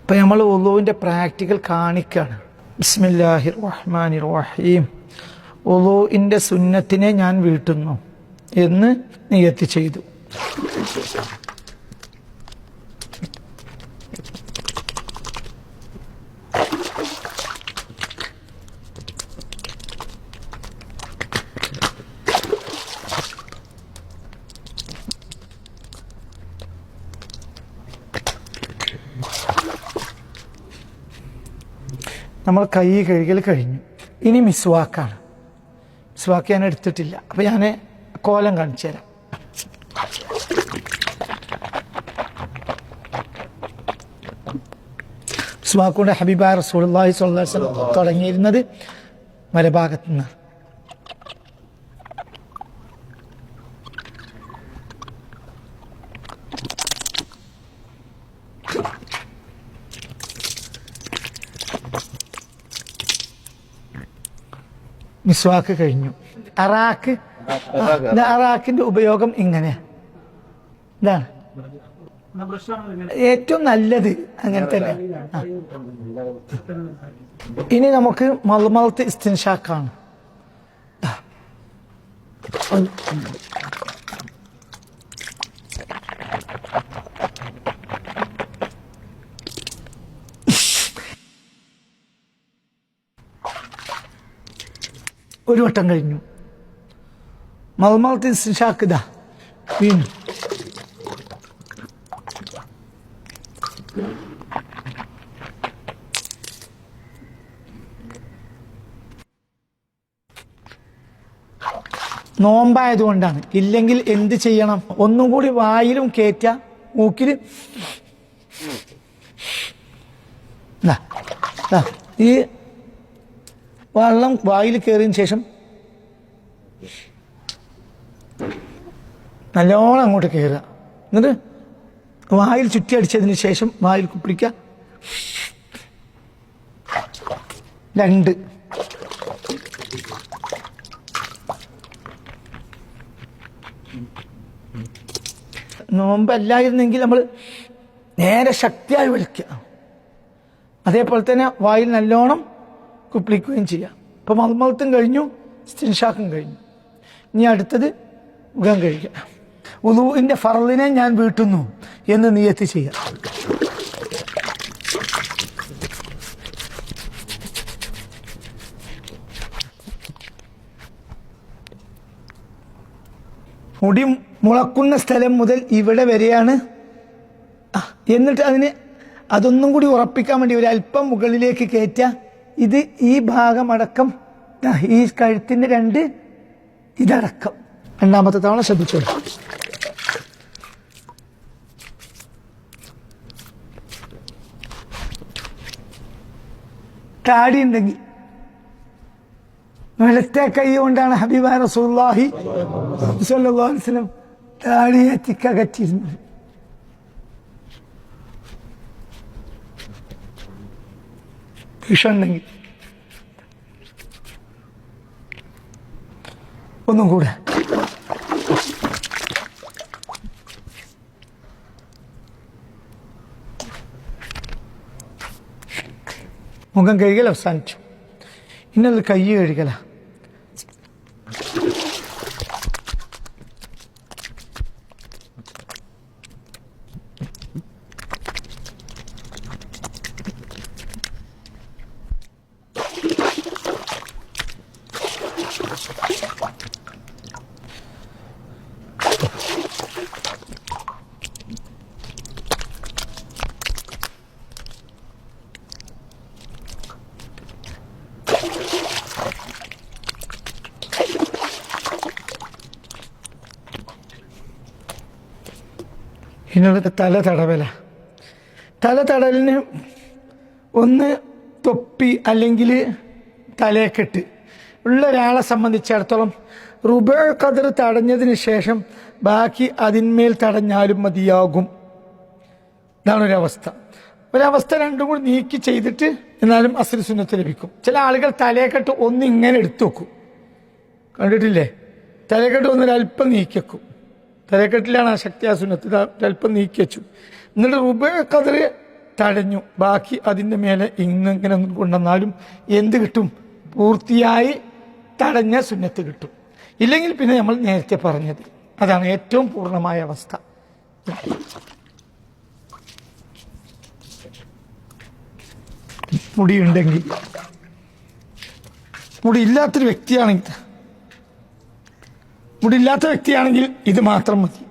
അപ്പോൾ നമ്മൾ വുളൂവിൻ്റെ പ്രാക്ടിക്കൽ കാണിക്കുകയാണ്. ബിസ്മില്ലാഹിർ റഹ്മാനിർ റഹീം. വുളൂഇൻ്റെ സുന്നത്തിനെ ഞാൻ വീട്ടുന്നു എന്ന് നിയത്ത് ചെയ്തു. നമ്മൾ കൈ കഴുകൽ കഴിഞ്ഞു. ഇനി മിസ്വാക്കാണ്. മിസ്വാക്ക് ഞാൻ എടുത്തിട്ടില്ല. അപ്പോൾ ഞാൻ കോലം കാണിച്ചു തരാം. മിസ്വാക്ക് കൊണ്ട് ഹബീബായ റസൂലുള്ളാഹി സ്വല്ലല്ലാഹു അലൈഹി വസല്ലം തുടങ്ങിയിരുന്നത് വലഭാഗത്തു നിന്ന്. മിസ്വാക്ക് കഴിഞ്ഞു. അറാക്കിന്റെ ഉപയോഗം ഇങ്ങനെ ഇതാണ് ഏറ്റവും നല്ലത്. അങ്ങനെ തന്നെ. ഇനി നമുക്ക് മൽമലത്ത് ഇസ്തിൻഷാക്കാണ്. ഒരു വട്ടം കഴിഞ്ഞു. മൽമലത്ത് ഇസ്തിൻഷാക്ക് ഇതാ വീണ്ടും. നോമ്പായതുകൊണ്ടാണ്. ഇല്ലെങ്കിൽ എന്ത് ചെയ്യണം? ഒന്നും കൂടി വായിലും കയറ്റ, മൂക്കിൽ ഈ വെള്ളം വായിൽ കയറിയതിന് ശേഷം നല്ലോണം അങ്ങോട്ട് കയറുക. എന്നിട്ട് വായിൽ ചുറ്റി അടിച്ചതിന് ശേഷം വായിൽ കുപ്പിടിക്കുക. 2 നോമ്പല്ലായിരുന്നെങ്കിൽ നമ്മൾ നേരെ ശക്തിയായി വലിക്കുക. അതേപോലെ തന്നെ വായിൽ നല്ലോണം കുപ്പിളിക്കുകയും ചെയ്യാം. ഇപ്പം മൽമലത്തും കഴിഞ്ഞു, ഇസ്തിൻഷാക്കും കഴിഞ്ഞു. ഇനി അടുത്തത് മുഖം കഴിക്കുക. വുളൂഇന്റെ ഫർളിനെ ഞാൻ വീട്ടുന്നു എന്ന് നിയത്ത് ചെയ്യാം. മുടി മുളക്കുന്ന സ്ഥലം മുതൽ ഇവിടെ വരെയാണ്. എന്നിട്ട് അതൊന്നും കൂടി ഉറപ്പിക്കാൻ വേണ്ടി ഒരല്പം മുകളിലേക്ക് കയറ്റുക. ഇത് ഈ ഭാഗമടക്കം, ഈ കഴുത്തിൻ്റെ 2 ഇതടക്കം. രണ്ടാമത്തെ തവണ ശ്രദ്ധിച്ചോളൂ. താടി ഉണ്ടെങ്കിൽ വലത്തെ കൈ കൊണ്ടാണ് ഹബീബായ റസൂലുള്ളാഹി സ്വല്ലല്ലാഹു അലൈഹി വസല്ലം താടിയെ തിക്കകറ്റിയിരുന്നത്. ഉണ്ടെങ്കിൽ ഒന്നും കൂടെ. മുഖം കഴുകൽ അവസാനിച്ചു. ഇന്നത് കൈ കഴുകല. ഇന്നത്തെ തല തടവല. തല തടലിന് ഒന്ന് തൊപ്പി അല്ലെങ്കിൽ തലയെക്കെട്ട് ഉള്ള ഒരാളെ സംബന്ധിച്ചിടത്തോളം റുബഅ ഖദർ തടഞ്ഞതിന് ശേഷം ബാക്കി അതിന്മേൽ തടഞ്ഞാലും മതിയാകും. ഇതാണ് ഒരവസ്ഥ. രണ്ടും കൂടി നീക്കി ചെയ്തിട്ട് എന്നാലും അസ്ർ സുന്നത്ത് ലഭിക്കും. ചില ആളുകൾ തലയെക്കെട്ട് ഒന്ന് ഇങ്ങനെ എടുത്തു വെക്കും, കണ്ടിട്ടില്ലേ? തലക്കെട്ട് ഒന്നൊരല്പം നീക്കി വെക്കും. തലക്കെട്ടിലാണ് ആ ശക്തി ആ സുന്നത്ത്, അല്പം നീക്കി വെച്ചു. എന്നിട്ട് റുബഅ ഖദർ തടഞ്ഞു, ബാക്കി അതിൻ്റെ മേലെ ഇങ്ങനെ കൊണ്ടുവന്നാലും എന്ത് കിട്ടും? പൂർത്തിയായി തടഞ്ഞ സുന്നത്ത് കിട്ടും. ഇല്ലെങ്കിൽ പിന്നെ നമ്മൾ നേരത്തെ പറഞ്ഞത് അതാണ് ഏറ്റവും പൂർണ്ണമായ അവസ്ഥ. മുടിയുണ്ടെങ്കിൽ, മുടിയില്ലാത്ത വ്യക്തിയാണെങ്കിൽ ഇത് മാത്രം മതി.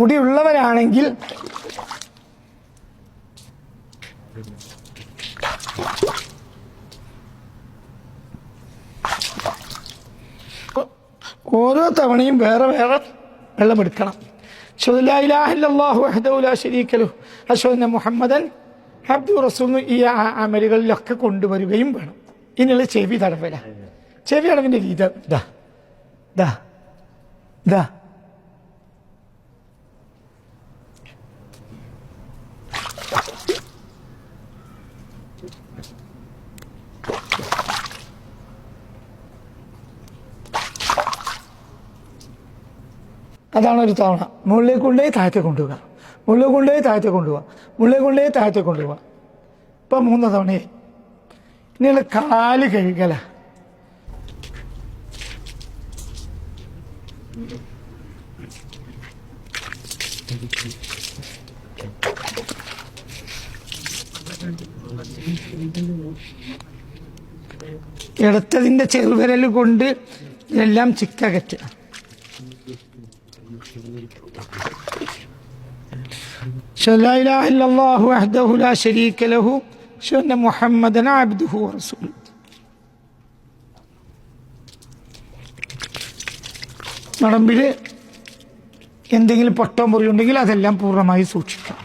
മുടിയുള്ളവരാണെങ്കിൽ ഓരോ തവണയും വേറെ വേറെ വെള്ളമെടുക്കണം. അശ്ഹദു ലാ ഇലാഹ ഇല്ലല്ലാഹു വഹ്ദഹു ലാ ശരീക ലഹു അശ്ഹദു അന്ന മുഹമ്മദൻ അബ്ദുഹു റസൂലുഹു ഈ അമലുകളിലൊക്കെ കൊണ്ടുവരികയും വേണം. ഇനിയുള്ള ചെവി തടവല. ചെവി അടവിൻ്റെ രീതി അതാണ് ഒരു തവണ. മുകളിലേക്ക് കൊണ്ടുപോയി താഴത്തെ കൊണ്ടുപോവുക, മുകളിലേക്ക് കൊണ്ടുപോയി താഴത്തെ കൊണ്ടുപോവുക, മുകളിലേക്ക് കൊണ്ടുപോയി താഴത്തെ കൊണ്ടുപോവുക. ഇപ്പം 3 തവണയായി. ഇനിയുള്ള കാല് കഴുകല. ഇടത്തതിൻ്റെ ചെറുവിരൽ കൊണ്ട് എല്ലാം ചിക്കകറ്റുക. അശ്ഹദു ലാ ഇലാഹ ഇല്ലല്ലാഹു വഹ്ദഹു ലാ ശരീക ലഹു അശ്ഹദു അന്ന മുഹമ്മദൻ അബ്ദുഹു വറസൂലുഹു. മടമ്പിൽ എന്തെങ്കിലും പൊട്ടോ മുറിയോ ഉണ്ടെങ്കിൽ അതെല്ലാം പൂർണ്ണമായി സൂക്ഷിക്കണം.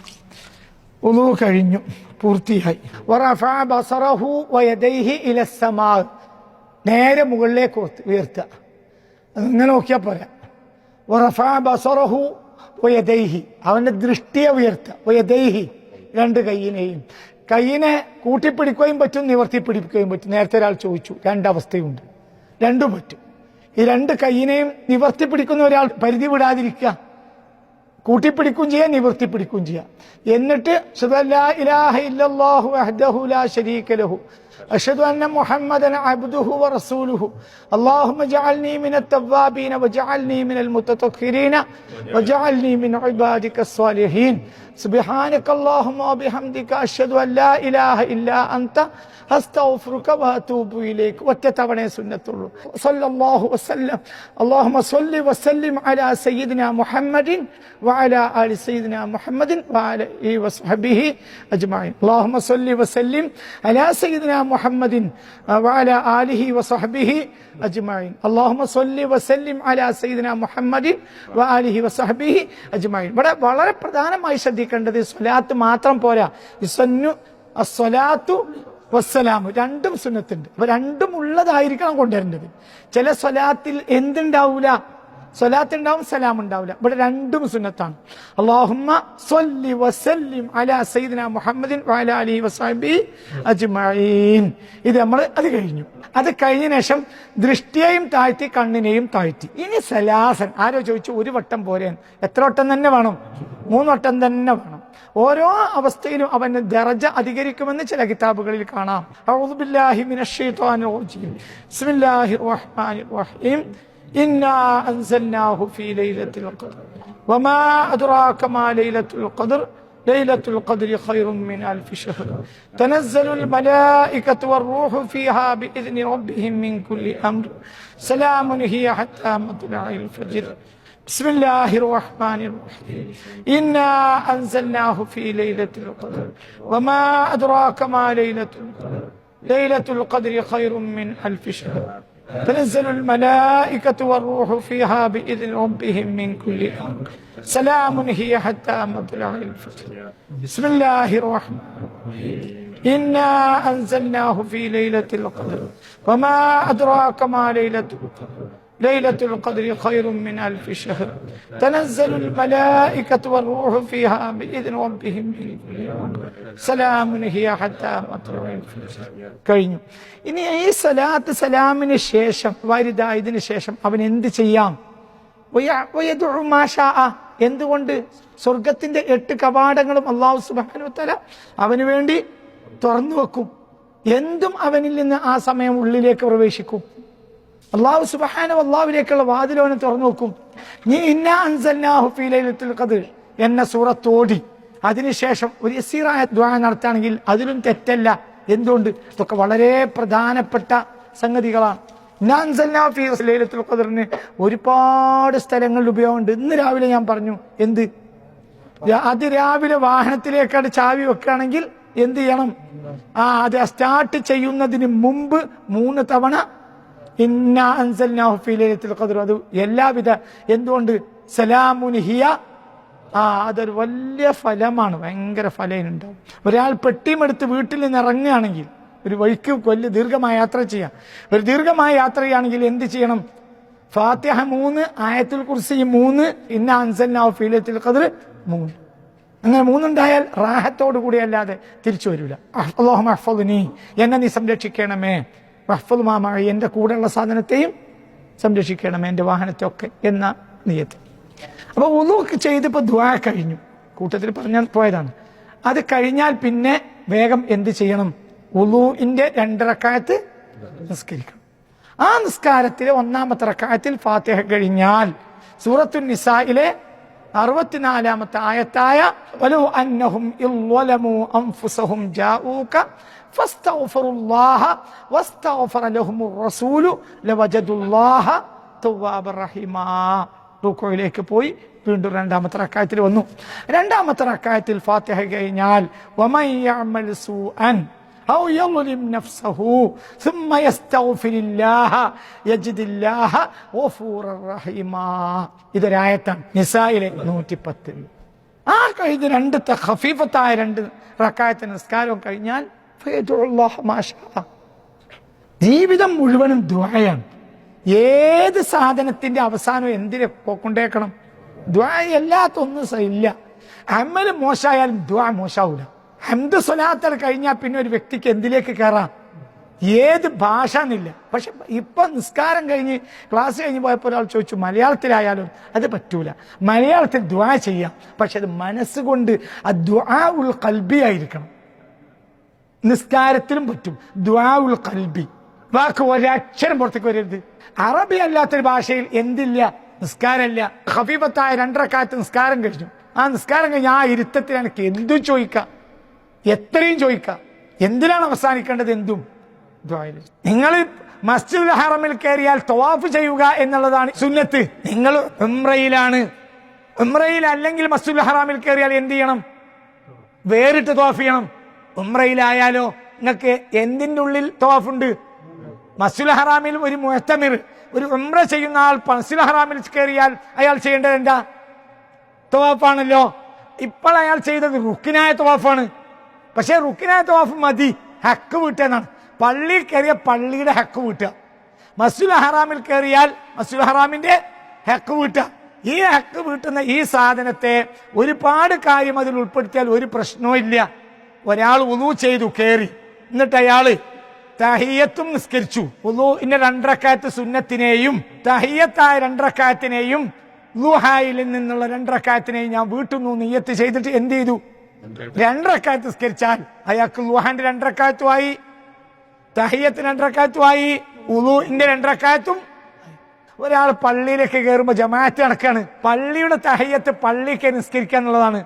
വുളൂ കഴിഞ്ഞു, പൂർത്തിയായി. വറഫഅ ബസറഹു വയദൈഹി ഇലസ്സമാ, നേരെ മുകളിലേക്ക് ഉയർത്തുക. അതിങ്ങനെ നോക്കിയാൽ പോരാ. വറഫഅ ബസറഹു വയദൈഹി, അവൻ്റെ ദൃഷ്ടിയെ ഉയർത്തുക. വയദൈഹി, 2 കൈയിനെയും. കൈയിനെ കൂട്ടിപ്പിടിക്കുകയും പറ്റും, നിവർത്തി പിടിക്കുകയും പറ്റും. നേരത്തെ ഒരാൾ ചോദിച്ചു, 2 അവസ്ഥയുണ്ട്, രണ്ടും പറ്റും. ഈ 2 കൈയിനെയും നിവർത്തി പിടിക്കുന്ന ഒരാൾ പരിധി വിടാതിരിക്കുക. കൂട്ടിപ്പിടിക്കുകയും ചെയ്യാം, നിവർത്തി പിടിക്കുകയും ചെയ്യാം. എന്നിട്ട് അശ്ഹദു ലാ ഇലാഹ ഇല്ലല്ലാഹു വഹ്ദഹു ലാ ശരീക ലഹു അശ്ഹദു അന്ന മുഹമ്മദൻ അബ്ദുഹു വറസൂലുഹു അല്ലാഹുമ്മ ജഅൽനി മിനത് തവ്വാബീന വജഅൽനി മിനൽ മുതതഖിരീന വജഅൽനി മിൻ ഇബാദിക സ്വാലിഹീൻ സുബ്ഹാനക അല്ലാഹുമ്മ വബിഹംദിക അശ്ഹദു അൻ ലാ ഇലാഹ ഇല്ലാ അൻത അസ്തഗ്ഫിറുക വഅതൂബു ഇലൈക. ഒറ്റ തവണയേ സുന്നത്തുള്ളൂ. സല്ലല്ലാഹു വസല്ലം അല്ലാഹുമ്മ സ്വല്ലി വസല്ലിം അലാ സയ്യിദിനാ മുഹമ്മദിൻ വഅലാ ആലി സയ്യിദിനാ മുഹമ്മദിൻ വഅലൈഹി വസഹ്ബിഹി അജ്മഈൻ. അല്ലാഹുമ്മ സ്വല്ലി വസല്ലിം അലാ സയ്യിദിനാ മുഹമ്മദിൻ വഅലാ ആലിഹി വസഹ്ബിഹി അജ്മഈൻ. അല്ലാഹുമ്മ സ്വല്ലി വസല്ലിം അലാ സയ്യിദിനാ മുഹമ്മദിൻ വഅലിഹി വസഹ്ബിഹി അജ്മഈൻ. ഇവിടെ വളരെ പ്രധാനമായി ശ്രദ്ധിക്കേണ്ടത് സ്വലാത്ത് മാത്രം പോരാ. യുസന്നു അസ്സലാത്തു വസ്സലാമു, 2 സുന്നത്തുണ്ട്. അപ്പൊ 2 ഉള്ളതായിരിക്കണം കൊണ്ടുവരേണ്ടത്. ചില സ്വലാത്തിൽ എന്തുണ്ടാവൂല? സ്വലാത്ത് ഉണ്ടാവും, സലാം ഉണ്ടാവില്ല. ഇവിടെ 2 സുന്നത്താണ്. അല്ലാഹുമ്മ സ്വല്ലി വസല്ലിം അലാ സയ്യിദിനാ മുഹമ്മദിൻ വഅലാ ആലിഹി വസഹ്ബിഹി അജ്മഈൻ. ഇത് നമ്മൾ അത് കഴിഞ്ഞു. അത് കഴിഞ്ഞ ശേഷം ദൃഷ്ടിയെയും താഴ്ത്തി, കണ്ണിനെയും താഴ്ത്തി. ഇനി സലാസൻ. ആരോ ചോദിച്ചു 1 വട്ടം പോരെ? എത്ര വട്ടം തന്നെ വേണം? 3 വട്ടം തന്നെ വേണം. ഓരോ അവസ്ഥയിലും അവന് ദറജ അധികരിക്കുമെന്ന് ചില കിതാബുകളിൽ കാണാം. അഊദു ബില്ലാഹി മിനശ് ശൈത്വാനിർ റജീം. ബിസ്മില്ലാഹിർ റഹ്മാനിർ റഹീം. ഇന്നാ അൻസൽനാഹു ഫീ ലൈലത്തിൽ ഖദ്ർ വമാ അദ്റാക മാ ലൈലത്തുൽ ഖദ്ർ ലൈലത്തുൽ ഖദ്രി ഖൈറും മിൻ അൽഫി ശഹർ തനസ്സലുൽ മലായികത്തു വർ-റൂഹു ഫീഹാ ബിഇذن റബ്ബിഹിം മിൻ കുല്ലി അംർ സലാമുൻ ഹിയ ഹത്താ മത്ലഇൽ ഫജ്ർ. بسم الله الرحمن الرحيم. إنا أنزلناه في ليلة القدر وما أدراك ما ليلة القدر ليلة القدر خير من ألف شهر تنزل الملائكة والروح فيها بإذن ربهم من كل أمر سلام هي حتى مطلع الفجر. بسم الله الرحمن الرحيم. إنا أنزلناه في ليلة القدر وما أدراك ما ليلة القدر ലൈലത്തുൽ ഖദ്രി ഖൈറും മിൻ അൽഫി ഷഹർ തനസ്സലുൽ മലായികത്തു വറൂഹു ഫീഹാ ബിഇദ്നി റബ്ബിഹിം സലാമുൻ ഹിയ ഹത്താ മത്ലഉൽ ഫജ്ർ. കഴിഞ്ഞു. ഇനി ഈ സലാത്ത് സലാമിന് ശേഷം ഇതിന് ശേഷം അവൻ എന്ത് ചെയ്യാം? വയദഉ മാ ശാഅ. എന്തുകൊണ്ട്? സ്വർഗത്തിന്റെ 8 കവാടങ്ങളും അല്ലാഹു സുബ്ഹാനഹു വ തആല അവന് വേണ്ടി തുറന്നു വെക്കും. എന്തും അവനിൽ നിന്ന് ആ സമയം ഉള്ളിലേക്ക് പ്രവേശിക്കും. അല്ലാഹു സുബ്ഹാനഹു അല്ലാഹുവിലേക്കുള്ള വാതിലോനെ തുറന്നു വെക്കും. നീ ഇന്നാ അൻസൽനാഹു ഫീ ലൈലത്തുൽ ഖദ്ർ എന്ന സൂറത്തോടി അതിനുശേഷം ഒരു യസീറായ ദുആ നടത്തുകയാണെങ്കിൽ അതിലും തെറ്റല്ല. എന്തുകൊണ്ട്? ഇതൊക്കെ വളരെ പ്രധാനപ്പെട്ട സംഗതികളാണ്. ഇന്നാ അൻസൽനാഹു ഫീ ലൈലത്തുൽ ഖദ്റിന് ഒരുപാട് സ്ഥലങ്ങളിൽ ഉപയോഗമുണ്ട്. ഇന്ന് രാവിലെ ഞാൻ പറഞ്ഞു എന്ത്? അത് രാവിലെ വാഹനത്തിലേക്കാണ് ചാവി വെക്കുകയാണെങ്കിൽ എന്ത് ചെയ്യണം? അത് സ്റ്റാർട്ട് ചെയ്യുന്നതിന് മുമ്പ് 3 തവണ ഇന്നാ അൻസൽനാഹു ഫീ ലൈലത്തുൽ ഖദ്ർ. അത് എല്ലാവിധ എന്തുകൊണ്ട്? സലാമുൻ ഹിയ. അതൊരു വലിയ ഫലമാണ്, ഭയങ്കര ഫലമുണ്ടാവും. ഒരാൾ പെട്ടിയുമെടുത്ത് വീട്ടിൽ നിന്ന് ഇറങ്ങുകയാണെങ്കിൽ, ഒരു വഴിക്ക് വലിയ ദീർഘമായ യാത്ര ചെയ്യാം. ഒരു ദീർഘമായ യാത്ര ചെയ്യുകയാണെങ്കിൽ എന്ത് ചെയ്യണം? ഫാത്തിഹ 3, ആയത്തുൽ കുർസി 3, ഇന്നാ അൻസൽനാഹു ഫീ ലൈലത്തുൽ ഖദ്ർ 3. അങ്ങനെ 3 ഉണ്ടായാൽ റാഹത്തോടു കൂടി അല്ലാതെ തിരിച്ചു വരില്ല. അല്ലാഹുമ്മ അഹ്ഫദ്നി, എന്നെ നീ സംരക്ഷിക്കണമേ. വഹ്ഫദ് മാ മഅ, എൻ്റെ കൂടെയുള്ള സാധനത്തെയും സംരക്ഷിക്കണമേ, എൻ്റെ വാഹനത്തെ ഒക്കെ എന്ന നിയത്ത്. അപ്പോൾ വുളൂ ചെയ്തപ്പോൾ ദുആ കഴിഞ്ഞു, കൂട്ടത്തിൽ പറഞ്ഞാൽ പോയതാണ്. അത് കഴിഞ്ഞാൽ പിന്നെ വേഗം എന്ത് ചെയ്യണം? വുളൂഇന്റെ 2 റക്അത്ത് നിസ്കരിക്കണം. ആ നിസ്കാരത്തിലെ 1ാമത്തെ റക്അത്തിൽ ഫാത്തിഹ കഴിഞ്ഞാൽ സൂറത്തുൻ നിസായിലെ 64ാമത്തെ ആയത്തായ വലൗ അന്നഹും ഇളലമു അൻഫുസഹും ജാഊക ഫസ്തഗ്ഫിറുല്ലാഹ വസ്തഗ്ഫറ ലഹുമുർ റസൂലു ലവജദുല്ലാഹ തവ്വാബർ റഹീമാ. റുകൂഇലേക്ക് പോയി വീണ്ടും 2ാമത്തെ റക്അത്തിൽ വന്നു. 2ാമത്തെ റക്അത്തിൽ ഫാത്തിഹ കഴിഞ്ഞാൽ വമൻ യഅമൽ സൂഅൻ ഔ യളിം നഫ്സഹു ثم يستغفر الله يجد الله غفورا رحيما. ഇതൊരായത്താണ് നിസായിലെ 110. ആ കഴിഞ്ഞ 2 ഖഫീഫത്തായ 2 റക്അത്ത് നിസ്കാരം കഴിഞ്ഞാൽ ഫയദുല്ലാഹ മാ ശാഅ. ജീവിതം മുഴുവനും ദുആയാണ്. ഏത് സാധനത്തിന്റെ അവസാനം എന്തിനെ കൊണ്ടേക്കണം? ദുആ. എല്ലാത്തൊന്നും ഇല്ല. അമൽ മോശമായാലും ദുആ മോശാവൂല. ഹംദ് സ്വലാത്ത് കഴിഞ്ഞാൽ പിന്നെ ഒരു വ്യക്തിക്ക് എന്തിലേക്ക് കയറാം? ഏത് ഭാഷ എന്നില്ല. പക്ഷെ ഇപ്പൊ നിസ്കാരം കഴിഞ്ഞ് ക്ലാസ് കഴിഞ്ഞ് പോയപ്പോൾ ഒരാൾ ചോദിച്ചു മലയാളത്തിലായാലും അത് പറ്റൂല. മലയാളത്തിൽ ദുആ ചെയ്യാം, പക്ഷെ അത് മനസ്സുകൊണ്ട് ദുആ ഉൽ ഖൽബി ആയിരിക്കണം. നിസ്കാരത്തിലും പറ്റും ദുആ ഉൽ ഖൽബി. വാക്ക് ഒരക്ഷരം പുറത്തേക്ക് വരരുത്. അറബി അല്ലാത്തൊരു ഭാഷയിൽ എന്തില്ല? നിസ്കാരമില്ല. ഖഫീഫത്തായ 2 റക്അത്ത് നിസ്കാരം കഴിഞ്ഞു. ആ നിസ്കാരം കഴിഞ്ഞ് ആ ഇരുത്തത്തിൽ എനിക്ക് എന്തും ചോദിക്കാം, എത്രയും ചോദിക്കാം. എന്തിനാണ് അവസാനിക്കേണ്ടത്? എന്തും ദുആയിൽ. നിങ്ങൾ മസ്ജിദുൽ ഹറമിൽ കയറിയാൽ തവാഫ് ചെയ്യുക എന്നുള്ളതാണ് സുന്നത്ത്. നിങ്ങൾ ഉംറയിലാണ്. ഉംറയിൽ അല്ലെങ്കിൽ മസ്ജിദുൽ ഹറമിൽ കയറിയാൽ എന്ത് ചെയ്യണം? വേറിട്ട് തവാഫ് ചെയ്യണം. ഉംറയിലായാലോ നിങ്ങൾക്ക് എന്തിൻ്റെ ഉള്ളിൽ തവാഫുണ്ട്? മസ്ജിദുൽ ഹറാമിൽ ഒരു മുഅ്തമിർ, ഒരു ഉംറ ചെയ്യുന്ന ആൾ മസ്ജിദുൽ ഹറാമിൽ കയറിയാൽ അയാൾ ചെയ്യേണ്ടത് എന്താ? തവാഫാണല്ലോ. ഇപ്പോൾ അയാൾ ചെയ്തത് റുക്കിനായ തവാഫാണ്. പക്ഷേ റുക്കിനായ തവാഫ് മതി, ഹക്ക് വീട്ടാനാണ്. പള്ളിയിൽ കയറിയ പള്ളിയുടെ ഹക്ക് വീട്ടുക. മസ്ജിദുൽ ഹറാമിൽ കയറിയാൽ മസ്ജിദുൽ ഹറാമിന്റെ ഹക്ക് വീട്ടുക. ഈ ഹക്ക് വീട്ടുന്ന ഈ സാധനത്തെ ഒരുപാട് കാര്യം അതിൽ ഉൾപ്പെടുത്തിയാൽ ഒരു പ്രശ്നവും ഇല്ല. ഒരാൾ വുളൂ ചെയ്തു കയറി, എന്നിട്ട് അയാള് തഹിയ്യത്തും നിസ്കരിച്ചു. വുളൂഇന്റെ 2 റക്അത്ത് സുന്നത്തിനെയും തഹിയ്യത്തായ 2 റക്അത്തിനെയും ളുഹായിൽ നിന്നുള്ള 2 റക്അത്തിനെയും ഞാൻ വീട്ടുന്നു നിയ്യത്ത് ചെയ്തിട്ട് എന്ത് ചെയ്തു? 2 റക്അത്ത് നിസ്കരിച്ചാൽ അയാൾക്ക് ളുഹാന്റെ 2 റക്അത്തുമായി, തഹിയ്യത്തിന് 2 റക്അത്തുമായി, വുളൂഇന്റെ 2 റക്അത്തും. ഒരാൾ പള്ളിയിലേക്ക് കയറുമ്പോൾ ജമാഅത്ത് നടക്കാണ്. പള്ളിയുടെ തഹിയ്യത്ത് പള്ളിക്ക് നിസ്കരിക്കുക എന്നുള്ളതാണ്.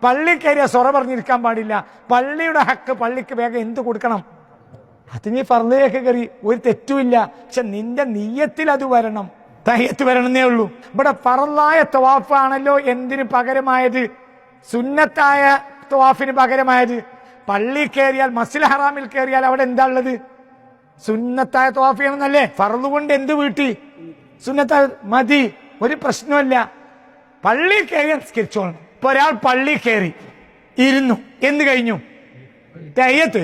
പള്ളി കയറിയ സൊറ പറഞ്ഞിരിക്കാൻ പാടില്ല. പള്ളിയുടെ ഹക്ക് പള്ളിക്ക് വേഗം എന്ത് കൊടുക്കണം? അത് നീ ഫർളിലേക്ക് കയറി ഒരു തെറ്റുമില്ല, പക്ഷെ നിന്റെ നിയ്യത്തിൽ അത് വരണം, തഹിയ്യത്ത് വരണമെന്നേ ഉള്ളൂ. ഇവിടെ ഫർളായ തവാഫാണല്ലോ എന്തിന് പകരമായത്? സുന്നത്തായ തവാഫിന് പകരമായത്. പള്ളി കയറിയാൽ മസ്ജിദുൽ ഹറാമിൽ കയറിയാൽ അവിടെ എന്താ ഉള്ളത്? സുന്നത്തായ തവാഫ് ചെയ്യണമെന്നല്ലേ? ഫർള് കൊണ്ട് എന്ത് വീട്ടി? സുന്നത്തായ മതി, ഒരു പ്രശ്നമല്ല. പള്ളി കയറി നിസ്കരിച്ചോളണം. ഇപ്പൊ ഒരാൾ പള്ളി കയറി ഇരുന്നു, എന്ത് കഴിഞ്ഞു? തഹിയ്യത്ത്.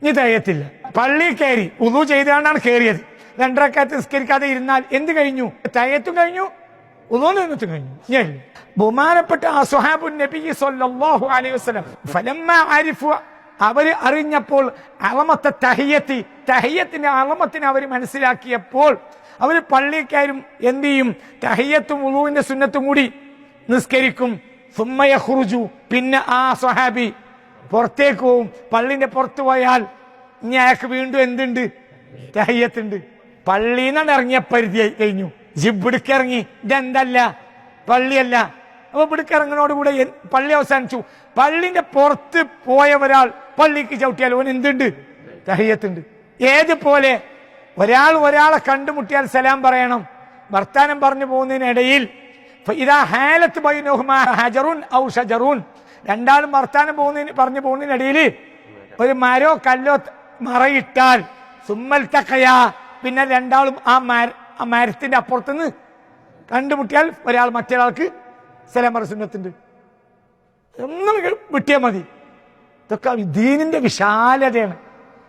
ഇനി തഹിയ്യത്തില്ല. പള്ളി കയറി വുളൂ ചെയ്തുകൊണ്ടാണ് കയറിയത്. 2 റക്അത്ത് നിസ്കരിക്കാതെ ഇരുന്നാൽ എന്ത് കഴിഞ്ഞു? തഹയ്യത്തും കഴിഞ്ഞു, ഉളൂഹ് നിന്നിട്ടും കഴിഞ്ഞു. ബഹുമാനപ്പെട്ട അസ്ഹാബുൻ നബി സ്വല്ലല്ലാഹു അലൈഹി വസല്ലം ഫലമ്മാ അരിഫു, അവര് അറിഞ്ഞപ്പോൾ അളമത്തെ തഹിയ്യത്തി, തഹിയ്യത്തിന്റെ അളമത്തിനെ അവർ മനസ്സിലാക്കിയപ്പോൾ അവർ പള്ളിക്കാരും എന്ത് ചെയ്യും? തഹിയ്യത്തും ഉളൂഹിന്റെ സുന്നത്തും കൂടി നിസ്കരിക്കും. സുമ്മ യഖ്റുജു, പിന്നെ ആ സ്വഹാബി പുറത്തേക്ക് പോവും. പള്ളിന്റെ പുറത്ത് പോയാൽ ഇനി അയാൾക്ക് വീണ്ടും എന്തുണ്ട്? തഹിയ്യത്തുണ്ട്. പള്ളിയിൽ നിന്നാണ് ഇറങ്ങിയ പരിധി കഴിഞ്ഞു. ജിബിടുക്കിറങ്ങി, ഇതെന്തല്ല പള്ളിയല്ല. അപ്പൊ ഇവിടുക്കിറങ്ങനോടുകൂടെ പള്ളി അവസാനിച്ചു. പള്ളിന്റെ പുറത്ത് പോയ ഒരാൾ പള്ളിക്ക് ചവിട്ടിയാൽ ഓൻ എന്തുണ്ട്? തഹിയ്യത്തുണ്ട്. ഏതുപോലെ ഒരാൾ ഒരാളെ കണ്ടുമുട്ടിയാൽ സലാം പറയണം. വർത്താനം പറഞ്ഞു പോകുന്നതിനിടയിൽ ഇതാ ഹാലത്ത് ബൈനഹുമാ ഹജറുൻ ഔ ഷജറുൻ, രണ്ടാളും വർത്താനം പറഞ്ഞു പോകുന്നതിനിടയിൽ ഒരു മരോ കല്ലോ മറയിട്ടാൽ സുമ്മൽ തഖയാ, പിന്നെ രണ്ടാളും ആ മരത്തിന്റെ അപ്പുറത്തുനിന്ന് കണ്ടുമുട്ടിയാൽ ഒരാൾ മറ്റൊരാൾക്ക് സലാം പറ സുന്നത്തുണ്ട്. ഒന്നും വിട്ടിയാൽ മതി. ഇതൊക്കെ ദീനിന്റെ വിശാലതയാണ്.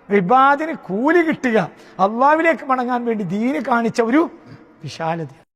ഇബാദിന് കൂലി കിട്ടുക, അള്ളാഹുവിലേക്ക് മടങ്ങാൻ വേണ്ടി ദീന് കാണിച്ച ഒരു വിശാലത.